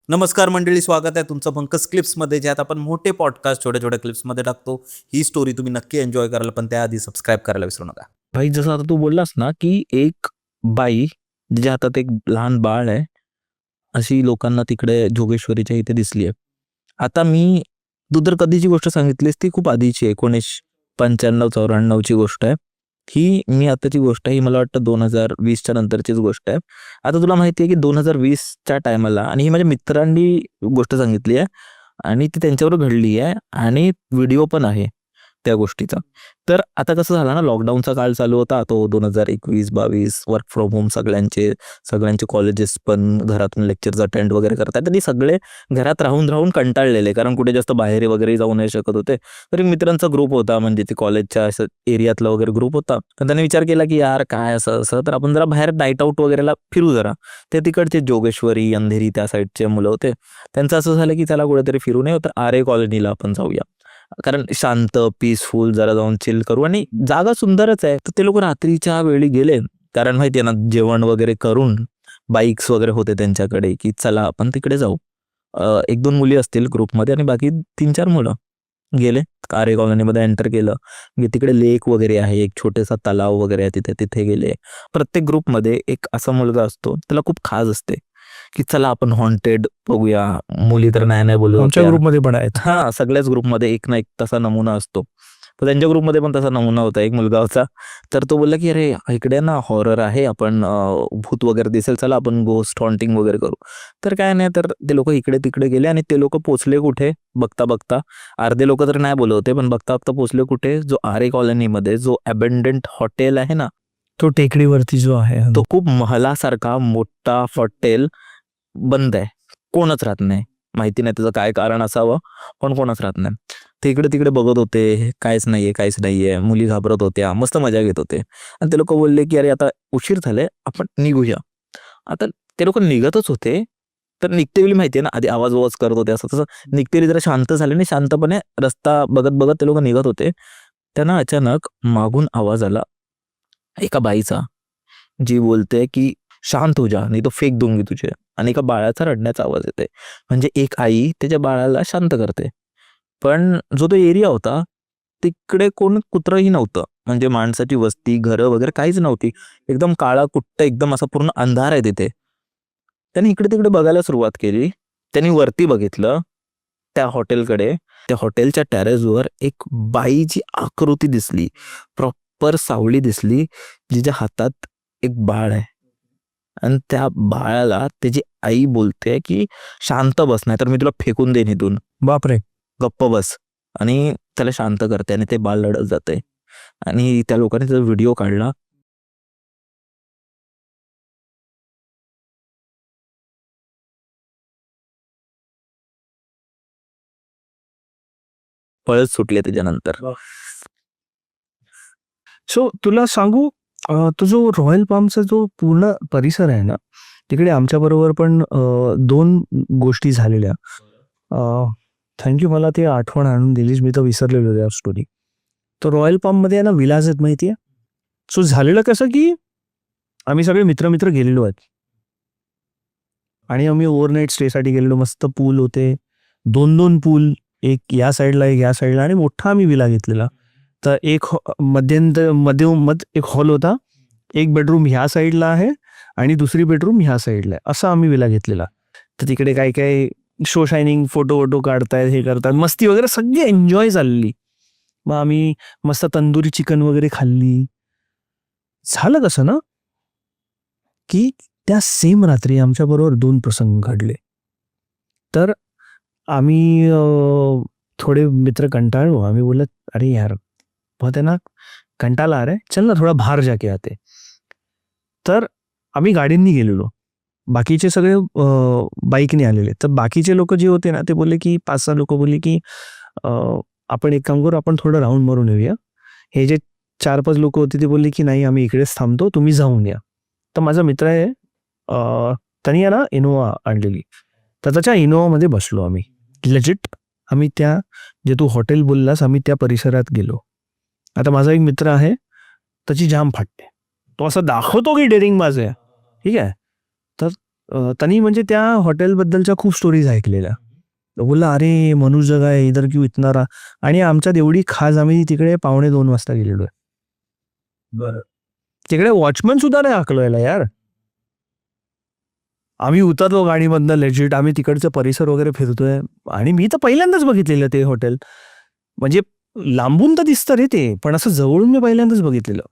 नमस्कार मंडळी, स्वागत आहे तुमचं पंकज क्लिप्समध्ये, ज्यात आपण मोठे पॉडकास्ट छोट्या छोट्या क्लिप्समध्ये टाकतो. ही स्टोरी तुम्ही नक्की एन्जॉय कराल, पण त्याआधी सबस्क्राईब करायला विसरू नका. भाई, जसं आता तू बोललास ना, की एक बाई जिच्या हातात एक लहान बाळ आहे, अशी लोकांना तिकडे जोगेश्वरीच्या इथे दिसली आहे. आता तू तर कधीची गोष्ट सांगितलीस ती खूप आधीची आहे, 1995-94ची गोष्ट आहे. ही मी आताची गोष्ट आहे, ही मला वाटतं 2020च्या नंतरचीच गोष्ट आहे. आता तुला माहिती आहे की 2020च्या टायमाला, आणि ही माझ्या मित्रांनी गोष्ट सांगितली आहे आणि ती त्यांच्यावर घडली आहे आणि व्हिडिओ पण आहे त्या गोष्टीचा. तर आता कसं झालं ना, लॉकडाऊनचा काळ चालू होता तो 2021-22, वर्क फ्रॉम होम सगळ्यांचे कॉलेजेस पण घरातून लेक्चर्स अटेंड वगैरे करतात. त्यांनी सगळे घरात राहून राहून कंटाळलेले, कारण कुठे जास्त बाहेर वगैरे जाऊ नाही शकत होते. तर एक मित्रांचा ग्रुप होता, म्हणजे ते कॉलेजच्या असं एरियातला वगैरे ग्रुप होता. तर त्यांनी विचार केला की यार काय असं असं, तर आपण जरा बाहेर नाईट आऊट वगैरेला फिरू जरा. ते तिकडचे जोगेश्वरी, अंधेरी त्या साईडचे मुलं होते. त्यांचं असं झालं की त्याला कुठेतरी फिरू नये, तर आरे कॉलनीला आपण जाऊया, कारण शांत पीसफुल जरा जाऊन चिल करू, आणि जागा सुंदरच आहे. तर ते लोक रात्रीच्या वेळी गेले, कारण माहितीये ना, जेवण वगैरे करून बाईक्स वगैरे होते त्यांच्याकडे, की चला आपण तिकडे जाऊ. 1-2 मुली असतील ग्रुपमध्ये आणि बाकी 3-4 मुलं गेले. आरे कॉलनीमध्ये एंटर केलं की तिकडे लेक वगैरे आहे, एक छोटासा तलाव वगैरे आहे तिथे. तिथे गेले. प्रत्येक ग्रुपमध्ये एक असा मुलगा असतो, त्याला खूप खास असते की चला आपण हॉन्टेड बघूया. मुली तर नाही बोलत आमच्या होत्या. ग्रुपमध्ये पण आहेत. हां, सगळ्याच ग्रुपमध्ये एक ना एक तसा नमुना असतो. तर त्यांच्या ग्रुपमध्ये पण तसा नमुना होता, एक मुलगा होता. तर तो बोलला, की "अरे, इकडे ना हॉरर आहे, आपण भूत वगैरे दिसेल, चला आपण घोस्ट हॉन्टिंग वगैरे करू." तर काय नाही, तर ते लोकं इकडे-तिकडे गेले आणि ते लोकं पोहोचले कुठे, बघता-बघता अर्धे लोकं तर नाही बोलत होते, पण बघता-बघता पोहोचले कुठे, जो आरे कॉलनीमध्ये जो अबंडंट हॉटेल आहे ना, तो टेकडीवरती जो आहे. तो खूप महालासारखा मोठा हॉटेल बंद आहे. कोणच राहत नाही. माहिती नाही त्याचं काय कारण असावं, पण कोणच राहत नाही. ते इकडे-तिकडे बघत होते, काहीच नाहीये, काहीच नाहीये. मुली घाबरत होत्या, मस्त मजा घेत होते. आणि ते लोकं बोलले, की "अरे, आता उशीर झालाय, आपण निघूया." आता ते लोकं निघतच होते, तर निघतेवेळी माहिती आहे ना, आधी आवाज-आवाज करत होते, असं तसं. निघतेवेळी जरा शांत झाले आणि शांतपणे रस्ता बघत-बघत ते लोकं निघत होते. त्यांना अचानक मागून आवाज आला एका बाईचा, जी बोलते, की "शांत हो जा, नहीं तो फेक दूंगी तुझे." आणि एका बाळाचा रडण्याचा आवाज येते. म्हणजे एक आई त्याच्या बाळाला शांत करते. पण जो तो एरिया होता, तिकडे कोण कुत्रंही नव्हतं. म्हणजे माणसाची वस्ती, घरं वगैरे काहीच नव्हती. एकदम काळाकुट्ट, एकदम असा पूर्ण अंधार आहे तिथे. त्यांनी इकडे-तिकडे बघायला सुरुवात केली. त्यांनी वरती बघितलं त्या हॉटेलकडे. त्या हॉटेलच्या टेरेसवर एक बाईची आकृती दिसली. प्रॉपर सावळी दिसली, जिच्या हातात एक बाळ आहे. आणि त्या बाळाला त्याची आई बोलते, की "शांत बस, नाहीतर मी तुला फेकून देईन इथून. बापरे! गप्प बस." आणि त्याला शांत करते आणि ते बाळ रडत जातंय. आणि त्या लोकांनी त्याचा व्हिडिओ काढला. पळत सुटले त्याच्यानंतर. सो तुला सांगू, तो जो रॉयल पामचा जो पूर्ण परिसर आहे ना, तिकडे आमच्याबरोबर पण 2 गोष्टी झालेल्या. थँक यू, मला ती आठवण आणून दिलीस. मी तर विसरलेलो त्या स्टोरी. तर रॉयल पाममध्ये आहे ना, विलाज आहेत माहिती आहे? सो झालेलं कसं, की आम्ही सगळे मित्र-मित्र गेलेलो आहेत. आणि आम्ही ओव्हरनाईट स्टेसाठी गेलेलो. मस्त पूल होते. 2-2 पूल, एक या साईडला, एक या साईडला, आणि मोठा आम्ही विला घेतलेला. तर एक मधोमध एक हॉल होता. एक बेडरूम ह्या साईडला आहे आणि दुसरी बेडरूम ह्या साईडला आहे. असा आम्ही विला घेतलेला. तर तिकडे काय-काय शो शायनिंग, फोटो-वोटो काढतायत, हे करतात. मस्ती वगैरे सगळी एन्जॉय चालली. मग आम्ही मस्त तंदुरी चिकन वगैरे खाल्ली. झालं कसं ना, की त्या सेम रात्री आमच्याबरोबर 2 प्रसंग घडले. तर आम्ही थोडे मित्र कंटाळलो. आम्ही बोललो, "अरे यार, बहुत है ना, कंटाळा आ रहा है, चल ना थोड़ा बाहर जाके आते." तर आम्ही गाडींनी गेलेलो. बाकीचे सगळे बाईकने आलेले. तर बाकीचे लोकं जे होते ना, ते बोलले, की 5-6 लोकं बोलले, की अ, "आपण एक काम करू, आपण थोडं राउंड मारून येऊया." हे जे 4-5 लोकं होते ते बोलले, की "नाही, आम्ही इकडेच थांबतो, तुम्ही जाऊन या." तर माझा मित्र आहे, त्याने आहे ना इनोवा आणलेली. तर त्याच्या इनोवामध्ये बसलो आम्ही. लेजिट आम्ही त्या, जे तू हॉटेल बोललास, आम्ही त्या परिसरात गेलो. आता माझा एक मित्र आहे, त्याची जाम फाटते. तो असं दाखवतो की डेअरिंगबाज आहे. ठीक आहे. तर त्यांनी म्हणजे त्या हॉटेलबद्दलच्या खूप स्टोरीज ऐकलेल्या. बोलला अरे मनुष्य जगा है इधर क्यों इतना आणि आमच्यात एवढी खास आम्ही तिकडे 1:45 वाजता गेलेलो आहे. बरं. तिकडे वॉचमन सुद्धा नाही हाकलवायला यार. आम्ही उतरलो गाडीमधनं लेजिट, आम्ही तिकडचं परिसर वगैरे फिरतोय आणि मी तर पहिल्यांदाच बघितलेलं ते हॉटेल. म्हणजे लांबून तर दिसतं रे ते, पण असं जवळून मी पहिल्यांदाच बघितलेलं.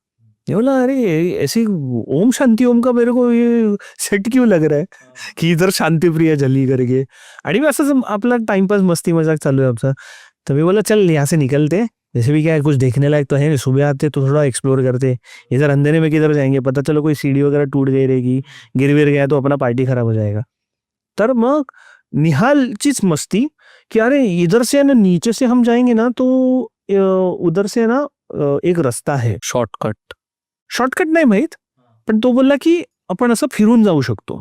मी बोला अरे ऐसी ओम शांती ओम का मेरे को ये सेट क्यों लग रहा है की इधर शांति प्रिय जली करके. आणि मी असंच आपला टाइमपास मस्ती मजाक चालू है आमचा. तर मी बोला चल यहाँ से निकलते, जैसे भी क्या है कुछ देखने लायक तो है नहीं, सुबह आते तो थोड़ा एक्सप्लोर करते, इधर अंधेरे में किधर जाएंगे, पता चलो कोई सीढ़ी वगैरह टूट गई रहेगी, गिर विर गया तो अपना पार्टी खराब हो जाएगा. तर मग निहालचीच मस्ती कि अरे इधर से ना नीचे से हम जाएंगे ना तो उधर से ना एक रस्ता है शॉर्टकट नाही माहित, पण तो बोलला की आपण असं फिरून जाऊ शकतो.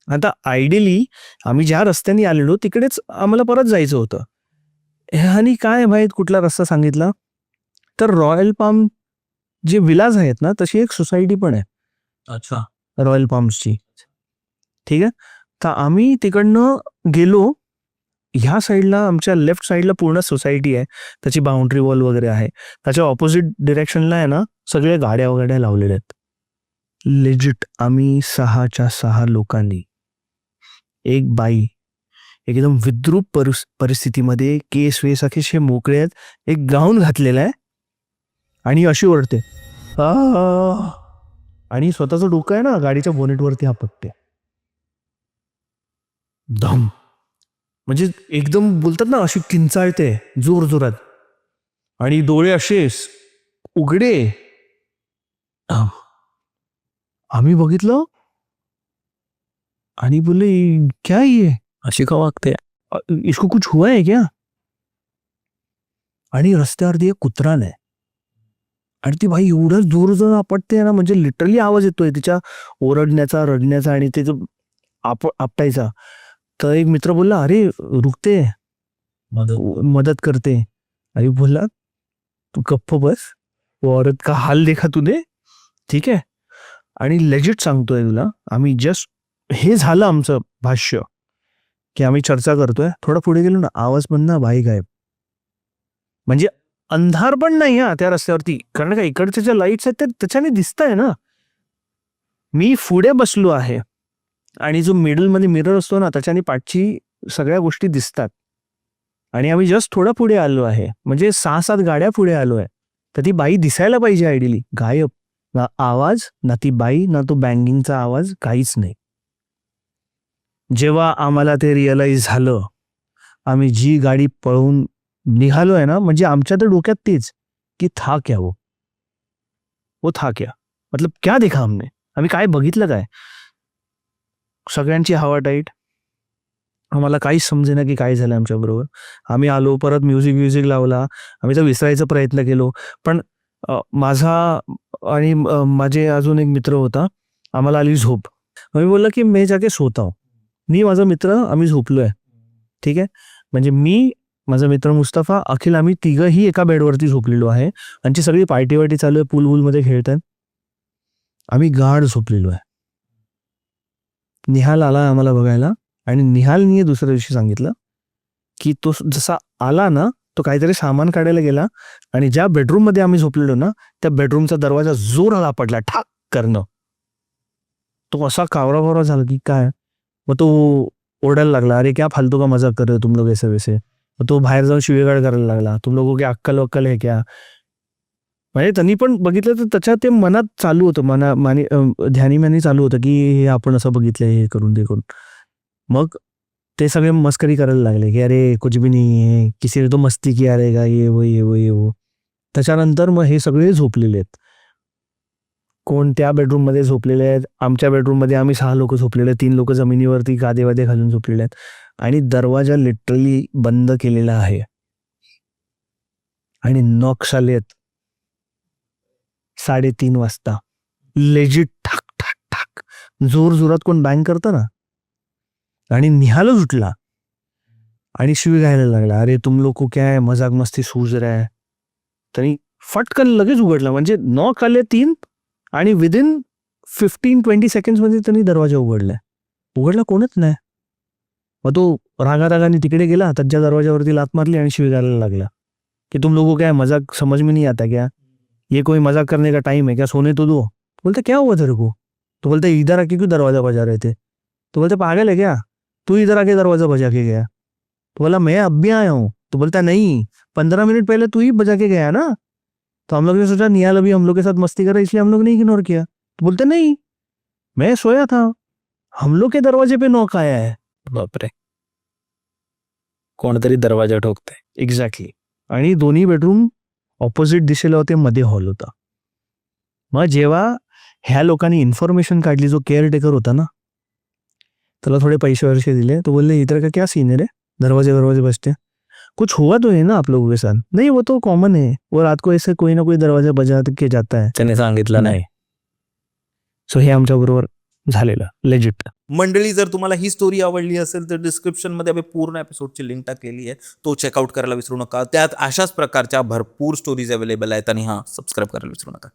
आता आयडियली आम्ही ज्या रस्त्याने आलेलो तिकडेच आम्हाला परत जायचं होतं. ह्यानी काय माहित कुठला रस्ता सांगितला, तर रॉयल पाम जे विलाज आहेत ना तशी एक सोसायटी पण आहे अच्छा. रॉयल पाम्सची. ठीक आहे. तर आम्ही तिकडनं गेलो. ह्या साईडला आमच्या लेफ्ट साईडला पूर्ण सोसायटी आहे, त्याची बाउंड्री वॉल वगैरे आहे. त्याच्या ऑपोजिट डिरेक्शनला आहे ना सगळे गाड्या वगैरे लावलेल्या आहेत. लेजिट आम्ही 6च्या 6 लोकांनी, एक बाई एकदम विद्रूप परिस्थितीमध्ये, केस वेस अतिशय मोकळे आहेत, एक गाऊन घातलेला आहे आणि अशी ओरडते आणि स्वतःचं डोकं आहे ना गाडीच्या बोनेटवरती आपटते. धम म्हणजे एकदम बोलतात ना अशी किंचाळते जोर जोरात आणि डोळे असे उघडे. आम्ही बघितलं आणि बोले क्या ये, अशी का वागते? इसको कुछ हुआ है क्या. आणि रस्त्यावरती एक कुत्रा नाही आणि ती बाई एवढं जोर जोर आपटते ना, म्हणजे लिटरली आवाज येतोय तिच्या ओरडण्याचा, रडण्याचा आणि त्याचं आपटायचा. तर एक मित्र बोलला अरे रुकते, मदत करते. अरे बोलला तू गप्प बस, वो औरत का हाल देखा तूने. ठीक आहे. आणि लेजिट सांगतोय तुला, आम्ही जस्ट हे झालं आमचं भाष्य की आम्ही चर्चा करतोय, थोडं पुढे गेलो ना आवाज पण ना बाई गायब. म्हणजे अंधार पण नाही हा त्या रस्त्यावरती, कारण का इकडच्या ज्या लाईट्स आहेत त्याच्याने दिसतंय ना. मी पुढे बसलो आहे आणि जो मिडलमध्ये मिरर असतो ना त्याच्याने पाठची सगळ्या गोष्टी दिसतात. आणि आम्ही जस्ट थोडं पुढे आलो आहे, म्हणजे 6-7 गाड्या पुढे आलो आहे. तर ती बाई दिसायला पाहिजे आयडियली, गायब. ना आवाज, ना ती बाई, ना तो बँगिंगचा आवाज, काहीच नाही. जेव्हा आम्हाला ते रिअलाइज झालं, आम्ही जी गाडी पळवून निघालो आहे ना, म्हणजे आमच्या तर डोक्यात तेच की था क्या वो था क्या, मतलब क्या देखा हमने, आम्ही काय बघितलं काय. सगळ्यांची हवा टाईट, आम्हाला काहीच समजेना की काय झालं आमच्याबरोबर. आम्ही आलो, परत म्युझिक लावला, आम्ही तर विसरायचा प्रयत्न केलो. पण माझा आणि माझे अजून एक मित्र होता, आम्हाला आली झोप. मी बोललो की मी जाके सोता हूं. मी माझा मित्र आम्ही झोपलोय. ठीक आहे. म्हणजे मी, माझा मित्र मुस्तफा, अखिल, आम्ही तिघही एका बेडवरती झोपलेलो आहे. आमची सगळी पार्टी चालू आहे, पूलमध्ये खेळतात. आम्ही गाढ झोपलेलो आहे. निहाल आला आम्हाला बघायला आणि निहालनी दुसऱ्या दिवशी सांगितलं की तो जसा आला ना, तो काहीतरी सामान काढायला गेला आणि ज्या बेडरूममध्ये आम्ही झोपलेलो ना त्या बेडरूमचा दरवाजा जोराला आपटला, ठाक करणं. तो असा कावरा झाला की काय. मग तो ओरडायला लागला, अरे क्या फालतू का मजाक कर रहे तुम लोग ऐसे वैसे. मग तो बाहेर जाऊन शिवेगाळ करायला लागला, तुम लोगों की अक्कल वक्कल है क्या. म्हणजे त्यांनी पण बघितलं तर त्याच्या ते मनात चालू होतं, ध्यानी चालू होतं की हे आपण असं बघितलं, हे करून ते करून. मग ते सगळे मस्करी करायला लागले की अरे कुछ भी नहीं है, किसी ने तो मस्ती किया रहेगा, ये वो. त्याच्यानंतर मग हे सगळे झोपलेले आहेत. कोण त्या बेडरूममध्ये झोपलेले आहेत, आमच्या बेडरूममध्ये आम्ही 6 लोक झोपलेले आहेत, 3 लोक जमिनीवरती गादेवादे घालून झोपलेले आहेत आणि दरवाजा लिटरली बंद केलेला आहे आणि नॉक्स आलेत 3:30 वाजता. लेजिट ठाक ठाक ठाक जोर जोरात कोण बँग करतं ना. आणि निहालच उठला आणि शिवी घायला लागला, अरे तुम लोग को क्या है, मजाक मस्ती सूझ रहा है. तरी फटकन लगेच उघडला, म्हणजे नॉक आले 3 आणि विदिन 15-20 सेकंड्स मध्ये त्यांनी दरवाजा उघडलाय. उघडला कोणच नाही. मग तो रागारागाने तिकडे गेला, त्याच्या दरवाजावरती लात मारली आणि शिवी घालायला लागला की तुम लोगों क्या मजाक समझ में नहीं आता क्या, ये कोई मजाक करने का टाइम है क्या, सोने तो दो. बोलते क्या हुआ तेरे को, तो बोलते इधर आके क्यों दरवाजा बजा रहे थे, तो बोलते पागल है क्या, तू इधर आके दरवाजा बजा के गया. तो बोला मैं अब भी आया हूँ. तो बोलता नहीं 15 मिनट पहले तू ही बजा के गया ना. तो हम लोग ने सोचा निहाल अभी हम लोग के साथ मस्ती कर रहा है इसलिए हम लोग ने इग्नोर किया. तो बोलते नहीं मैं सोया था, हम लोग के दरवाजे पे नॉक आया है. बापरे, कोणतरी दरवाजा ठोकते. एक्झॅक्टली. आणि दोन्ही बेडरूम ऑपोजिट दिशेला होते, मध्ये हॉल होता. मग जेव्हा ह्या लोकांनी इन्फॉर्मेशन काढली, जो केअरटेकर होता ना त्याला थोडे पैसे वैसे दिले, तो बोलले इधर का क्या सीन है रे, दरवाजे बजते, कुछ हुआ तो है ना आप लोगों के साथ. नहीं वो तो कॉमन है, वो रात को ऐसे कोई ना कोई दरवाजा बजा के जाता है. त्याने सांगितलं नाही. सो हे आमच्या बरोबर झालेलं लेजिट. मंडळी, जर तुम्हाला ही स्टोरी आवडली असेल तर डिस्क्रिप्शनमध्ये आम्ही पूर्ण एपिसोडची लिंक टाकलेली आहे, तो चेकआउट करायला विसरू नका. त्यात अशाच प्रकारच्या भरपूर स्टोरीज अवेलेबल आहेत आणि सबस्क्राईब करायला विसरू नका.